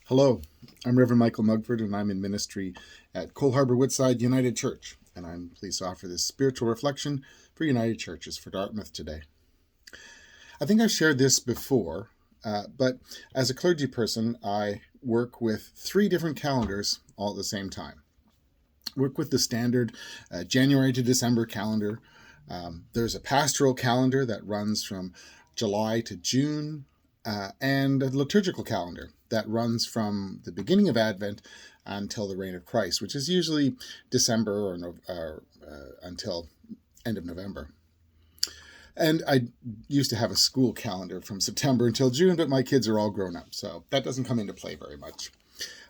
Hello, I'm Reverend Michael Mugford, and I'm in ministry at Cole Harbour Woodside United Church, and I'm pleased to offer this spiritual reflection for United Churches for Dartmouth today. I think I've shared this before, but as a clergy person, I work with 3 different calendars all at the same time. Work with the standard January to December calendar. There's a pastoral calendar that runs from July to June, and a liturgical calendar that runs from the beginning of Advent until the reign of Christ, which is usually December or until end of November. And I used to have a school calendar from September until June, but my kids are all grown up, so that doesn't come into play very much.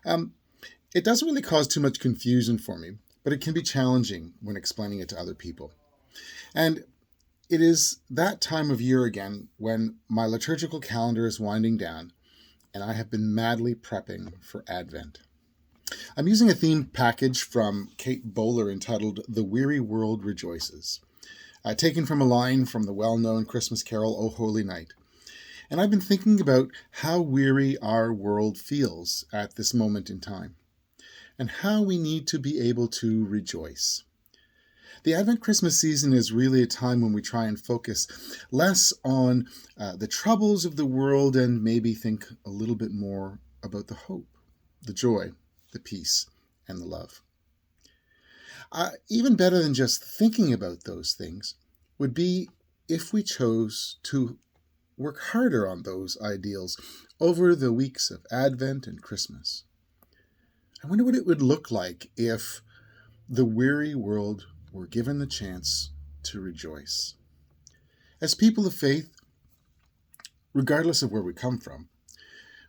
It doesn't really cause too much confusion for me, but it can be challenging when explaining it to other people. And it is that time of year again when my liturgical calendar is winding down and I have been madly prepping for Advent. I'm using a themed package from Kate Bowler entitled The Weary World Rejoices, taken from a line from the well-known Christmas carol, O Holy Night. And I've been thinking about how weary our world feels at this moment in time, and how we need to be able to rejoice. The Advent Christmas season is really a time when we try and focus less on the troubles of the world and maybe think a little bit more about the hope, the joy, the peace, and the love. Even better than just thinking about those things would be if we chose to work harder on those ideals over the weeks of Advent and Christmas. I wonder what it would look like if the weary world were given the chance to rejoice. As people of faith, regardless of where we come from,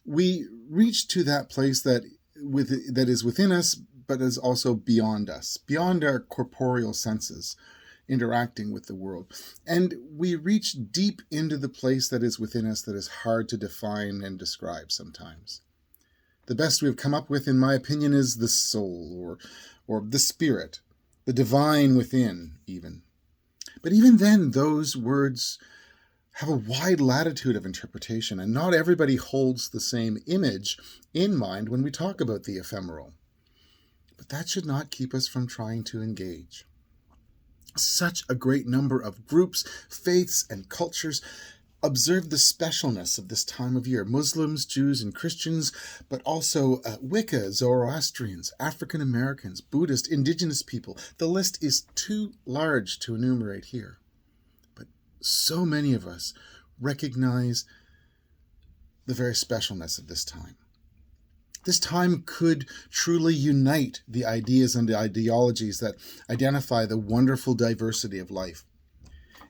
we reach to that place that is within us, but is also beyond us, beyond our corporeal senses, interacting with the world. And we reach deep into the place that is within us that is hard to define and describe sometimes. The best we've come up with, in my opinion, is the soul or the spirit, the divine within, even. But even then, those words have a wide latitude of interpretation, and not everybody holds the same image in mind when we talk about the ephemeral. But that should not keep us from trying to engage. Such a great number of groups, faiths, and cultures observe the specialness of this time of year. Muslims, Jews, and Christians, but also Wicca, Zoroastrians, African Americans, Buddhist, indigenous people. The list is too large to enumerate here. But so many of us recognize the very specialness of this time. This time could truly unite the ideas and the ideologies that identify the wonderful diversity of life.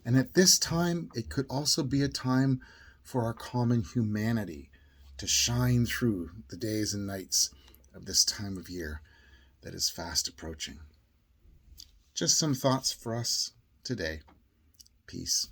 And at this time, it could also be a time for our common humanity to shine through the days and nights of this time of year that is fast approaching. Just some thoughts for us today. Peace.